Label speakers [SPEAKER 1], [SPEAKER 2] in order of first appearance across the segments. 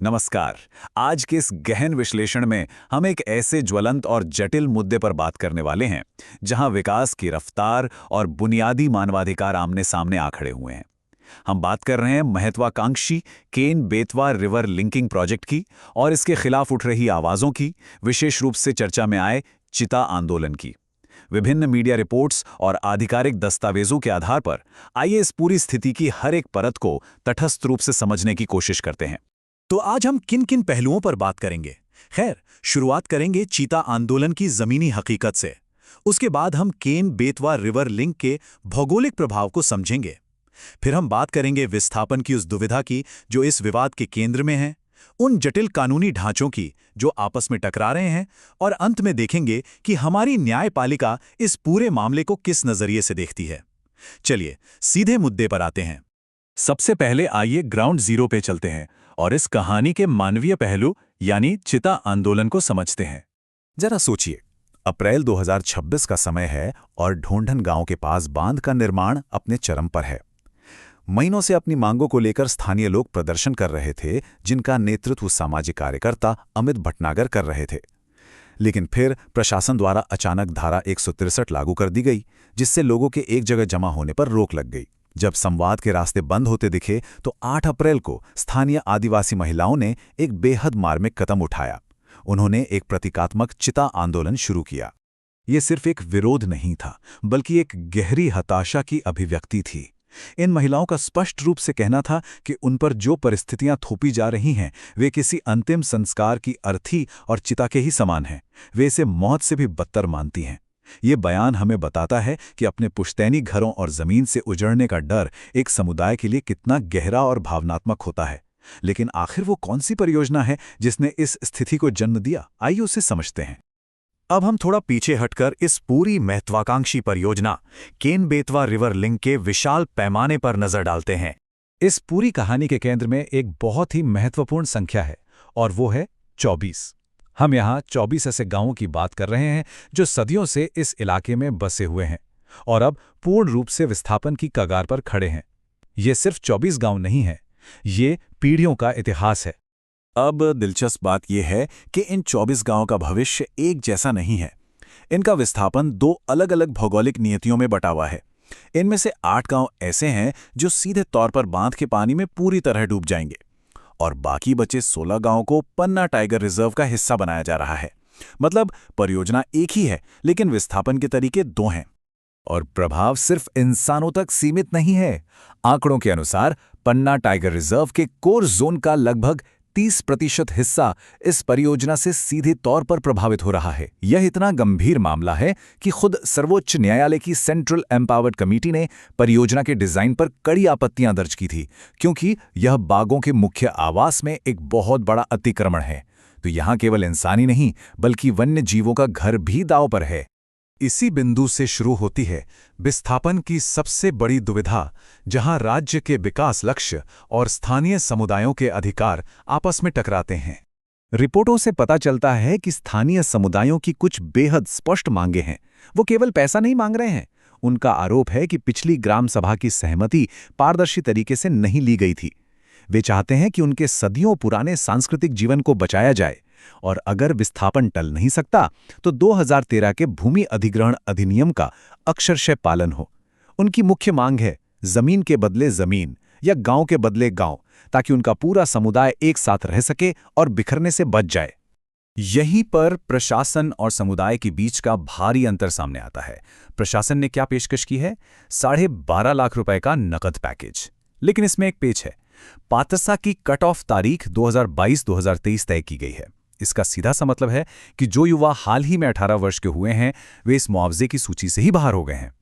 [SPEAKER 1] नमस्कार। आज के इस गहन विश्लेषण में हम एक ऐसे ज्वलंत और जटिल मुद्दे पर बात करने वाले हैं जहां विकास की रफ्तार और बुनियादी मानवाधिकार आमने सामने आ खड़े हुए हैं। हम बात कर रहे हैं महत्वाकांक्षी Ken Betwa river linking project की और इसके खिलाफ उठ रही आवाजों की, विशेष रूप से चर्चा में आए चिता आंदोलन की। विभिन्न मीडिया रिपोर्ट्स और आधिकारिक दस्तावेजों के आधार पर आइए इस पूरी स्थिति की हर एक परत को तटस्थ रूप से समझने की कोशिश करते हैं।
[SPEAKER 2] तो आज हम किन किन पहलुओं पर बात करेंगे? खैर, शुरुआत करेंगे चीता आंदोलन की जमीनी हकीकत से। उसके बाद हम केन बेतवा रिवर लिंक के भौगोलिक प्रभाव को समझेंगे। फिर हम बात करेंगे विस्थापन की उस दुविधा की जो इस विवाद के केंद्र में है, उन जटिल कानूनी ढांचों की जो आपस में टकरा रहे हैं, और अंत में देखेंगे कि हमारी न्यायपालिका इस पूरे मामले को किस नजरिए से देखती है। चलिए सीधे मुद्दे पर आते हैं।
[SPEAKER 1] सबसे पहले आइए ग्राउंड जीरो पे चलते हैं और इस कहानी के मानवीय पहलू यानी चिता आंदोलन को समझते हैं।
[SPEAKER 2] जरा सोचिए, अप्रैल 2026 का समय है और ढोंढन गांव के पास बांध का निर्माण अपने चरम पर है। महीनों से अपनी मांगों को लेकर स्थानीय लोग प्रदर्शन कर रहे थे, जिनका नेतृत्व सामाजिक कार्यकर्ता अमित भटनागर कर रहे थे। लेकिन फिर प्रशासन द्वारा अचानक धारा 163 लागू कर दी गई, जिससे लोगों के एक जगह जमा होने पर रोक लग गई। जब संवाद के रास्ते बंद होते दिखे तो 8 अप्रैल को स्थानीय आदिवासी महिलाओं ने एक बेहद मार्मिक कदम उठाया। उन्होंने एक प्रतीकात्मक चिता आंदोलन शुरू किया।
[SPEAKER 1] ये सिर्फ एक विरोध नहीं था, बल्कि एक गहरी हताशा की अभिव्यक्ति थी। इन महिलाओं का स्पष्ट रूप से कहना था कि उन पर जो परिस्थितियां थोपी जा रही हैं, वे किसी अंतिम संस्कार की अर्थी और चिता के ही समान हैं। वे इसे मौत से भी बदतर मानती हैं। ये बयान हमें बताता है कि अपने पुश्तैनी घरों और जमीन से उजड़ने का डर एक समुदाय के लिए कितना गहरा और भावनात्मक होता है। लेकिन आखिर वो कौन सी परियोजना है जिसने इस स्थिति को जन्म दिया? आइए उसे समझते हैं।
[SPEAKER 2] अब हम थोड़ा पीछे हटकर इस पूरी महत्वाकांक्षी परियोजना केन बेतवा रिवर लिंक के विशाल पैमाने पर नजर डालते हैं।
[SPEAKER 1] इस पूरी कहानी के केंद्र में एक बहुत ही महत्वपूर्ण संख्या है और वो है 24। हम यहाँ 24 ऐसे गांवों की बात कर रहे हैं जो सदियों से इस इलाके में बसे हुए हैं और अब पूर्ण रूप से विस्थापन की कगार पर खड़े हैं। ये सिर्फ 24 गांव नहीं है, ये पीढ़ियों का इतिहास है।
[SPEAKER 2] अब दिलचस्प बात यह है कि इन 24 गांवों का भविष्य एक जैसा नहीं है। इनका विस्थापन 2 अलग-अलग भौगोलिक नियतियों में बटा हुआ है। इनमें से 8 गांव ऐसे हैं जो सीधे तौर पर बांध के पानी में पूरी तरह डूब जाएंगे और बाकी बचे 16 गांवों को पन्ना टाइगर रिजर्व का हिस्सा बनाया जा रहा है। मतलब परियोजना एक ही है, लेकिन विस्थापन के तरीके 2 हैं।
[SPEAKER 1] और प्रभाव सिर्फ इंसानों तक सीमित नहीं है। आंकड़ों के अनुसार पन्ना टाइगर रिजर्व के कोर जोन का लगभग 30% हिस्सा इस परियोजना से सीधे तौर पर प्रभावित हो रहा है। यह इतना गंभीर मामला है कि खुद सर्वोच्च न्यायालय की सेंट्रल एम्पावर्ड कमेटी ने परियोजना के डिजाइन पर कड़ी आपत्तियां दर्ज की थी, क्योंकि यह बाघों के मुख्य आवास में एक बहुत बड़ा अतिक्रमण है। तो यहां केवल इंसानी नहीं, बल्कि वन्य जीवों का घर भी दांव पर है।
[SPEAKER 2] इसी बिंदु से शुरू होती है विस्थापन की सबसे बड़ी दुविधा, जहां राज्य के विकास लक्ष्य और स्थानीय समुदायों के अधिकार आपस में टकराते हैं।
[SPEAKER 1] रिपोर्टों से पता चलता है कि स्थानीय समुदायों की कुछ बेहद स्पष्ट मांगे हैं। वो केवल पैसा नहीं मांग रहे हैं। उनका आरोप है कि पिछली ग्राम सभा की सहमति पारदर्शी तरीके से नहीं ली गई थी। वे चाहते हैं कि उनके सदियों पुराने सांस्कृतिक जीवन को बचाया जाए, और अगर विस्थापन टल नहीं सकता तो 2013 के भूमि अधिग्रहण अधिनियम का अक्षरशः पालन हो। उनकी मुख्य मांग है जमीन के बदले जमीन या गांव के बदले गांव, ताकि उनका पूरा समुदाय एक साथ रह सके और बिखरने से बच जाए। यहीं पर प्रशासन और समुदाय के बीच का भारी अंतर सामने आता है। प्रशासन ने क्या पेशकश की है? 12.5 लाख रुपए का नकद पैकेज। लेकिन इसमें एक पेच है। पात्रता की कट ऑफ तारीख 2022-2023 तय की गई है। इसका सीधा सा मतलब है कि जो युवा हाल ही में 18 वर्ष के हुए हैं, वे इस मुआवजे की सूची से ही बाहर हो गए हैं।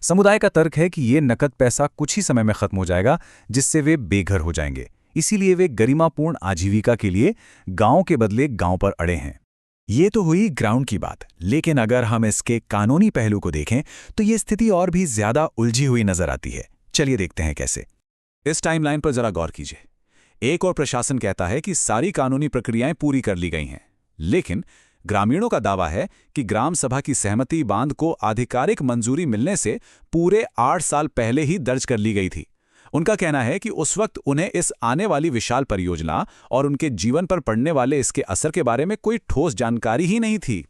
[SPEAKER 1] समुदाय का तर्क है कि ये नकद पैसा कुछ ही समय में खत्म हो जाएगा, जिससे वे बेघर हो जाएंगे। इसीलिए वे गरिमापूर्ण आजीविका के लिए गांव के बदले गांव पर अड़े हैं। ये तो हुई ग्राउंड की बात, लेकिन अगर हम इसके कानूनी पहलू को देखें तो ये स्थिति और भी ज्यादा उलझी हुई नजर आती है। चलिए देखते हैं कैसे। इस टाइमलाइन पर जरा गौर कीजिए। एक और प्रशासन कहता है कि सारी कानूनी प्रक्रियाएं पूरी कर ली गई हैं, लेकिन ग्रामीणों का दावा है कि ग्राम सभा की सहमति बांध को आधिकारिक मंजूरी मिलने से पूरे 8 साल पहले ही दर्ज कर ली गई थी। उनका कहना है कि उस वक्त उन्हें इस आने वाली विशाल परियोजना और उनके जीवन पर पड़ने वाले इसके असर के बारे में कोई ठोस जानकारी ही नहीं थी।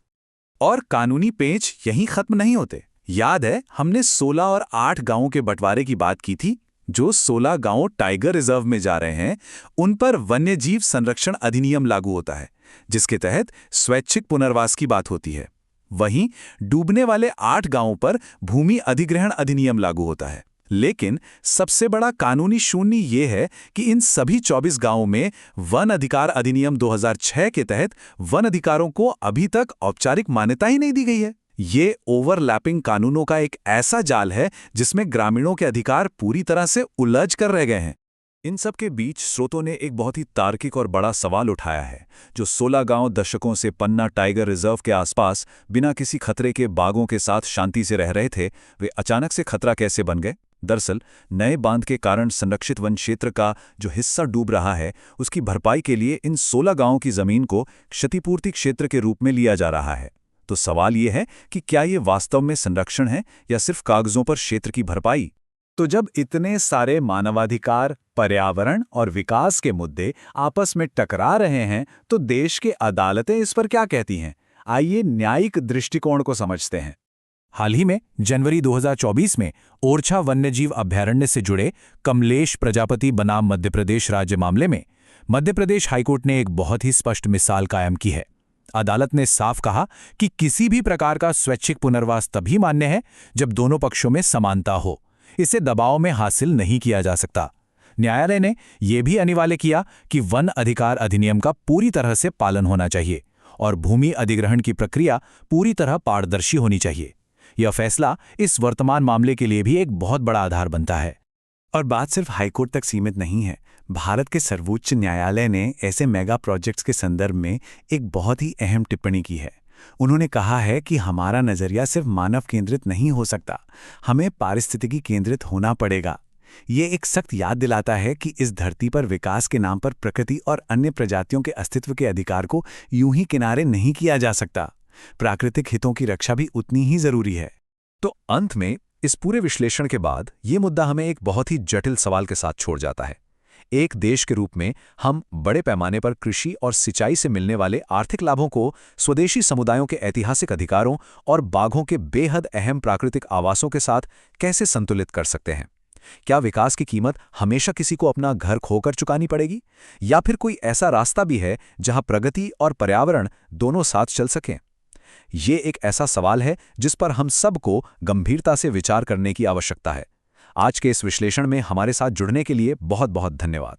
[SPEAKER 1] और कानूनी पेंच यहीं खत्म नहीं होते। याद है, हमने 16 और 8 गांवों के बंटवारे की बात की थी। जो 16 गांव टाइगर रिजर्व में जा रहे हैं, उन पर वन्यजीव संरक्षण अधिनियम लागू होता है, जिसके तहत स्वैच्छिक पुनर्वास की बात होती है। वहीं डूबने वाले 8 गांवों पर भूमि अधिग्रहण अधिनियम लागू होता है। लेकिन सबसे बड़ा कानूनी शून्य ये है कि इन सभी 24 गांवों में वन अधिकार अधिनियम 2006 के तहत वन अधिकारों को अभी तक औपचारिक मान्यता ही नहीं दी गई है। ये ओवरलैपिंग कानूनों का एक ऐसा जाल है जिसमें ग्रामीणों के अधिकार पूरी तरह से उलझ कर रह गए हैं। इन सब के बीच स्रोतों ने एक बहुत ही तार्किक और बड़ा सवाल उठाया है। जो 16 गांव दशकों से पन्ना टाइगर रिजर्व के आसपास बिना किसी खतरे के बाघों के साथ शांति से रह रहे थे, वे अचानक से खतरा कैसे बन गए? दरअसल नए बांध के कारण संरक्षित वन क्षेत्र का जो हिस्सा डूब रहा है, उसकी भरपाई के लिए इन 16 गांवों की जमीन को क्षतिपूर्ति क्षेत्र के रूप में लिया जा रहा है। तो सवाल ये है कि क्या ये वास्तव में संरक्षण है या सिर्फ कागजों पर क्षेत्र की भरपाई? तो जब इतने सारे मानवाधिकार, पर्यावरण और विकास के मुद्दे आपस में टकरा रहे हैं, तो देश की अदालतें इस पर क्या कहती हैं? आइए न्यायिक दृष्टिकोण को समझते हैं। हाल ही में जनवरी 2024 में ओरछा वन्यजीव अभयारण्य से जुड़े कमलेश प्रजापति बनाम मध्य प्रदेश राज्य मामले में मध्य प्रदेश हाईकोर्ट ने एक बहुत ही स्पष्ट मिसाल कायम की है। अदालत ने साफ कहा कि किसी भी प्रकार का स्वैच्छिक पुनर्वास तभी मान्य है जब दोनों पक्षों में समानता हो। इसे दबाव में हासिल नहीं किया जा सकता। न्यायालय ने यह भी अनिवार्य किया कि वन अधिकार अधिनियम का पूरी तरह से पालन होना चाहिए और भूमि अधिग्रहण की प्रक्रिया पूरी तरह पारदर्शी होनी चाहिए। यह फैसला इस वर्तमान मामले के लिए भी एक बहुत बड़ा आधार बनता है। और बात सिर्फ हाईकोर्ट तक सीमित नहीं है। भारत के सर्वोच्च न्यायालय ने ऐसे मेगा प्रोजेक्ट्स के संदर्भ में एक बहुत ही अहम टिप्पणी की है। उन्होंने कहा है कि हमारा नजरिया सिर्फ मानव केंद्रित नहीं हो सकता, हमें पारिस्थितिकी केंद्रित होना पड़ेगा। ये एक सख्त याद दिलाता है कि इस धरती पर विकास के नाम पर प्रकृति और अन्य प्रजातियों के अस्तित्व के अधिकार को यूं ही किनारे नहीं किया जा सकता। प्राकृतिक हितों की रक्षा भी उतनी ही जरूरी है। तो अंत में इस पूरे विश्लेषण के बाद ये मुद्दा हमें एक बहुत ही जटिल सवाल के साथ छोड़ जाता है। एक देश के रूप में हम बड़े पैमाने पर कृषि और सिंचाई से मिलने वाले आर्थिक लाभों को स्वदेशी समुदायों के ऐतिहासिक अधिकारों और बाघों के बेहद अहम प्राकृतिक आवासों के साथ कैसे संतुलित कर सकते हैं? क्या विकास की कीमत हमेशा किसी को अपना घर खोकर चुकानी पड़ेगी, या फिर कोई ऐसा रास्ता भी है जहां प्रगति और पर्यावरण दोनों साथ चल सकें? ये एक ऐसा सवाल है जिस पर हम सबको गंभीरता से विचार करने की आवश्यकता है। आज के इस विश्लेषण में हमारे साथ जुड़ने के लिए बहुत बहुत धन्यवाद।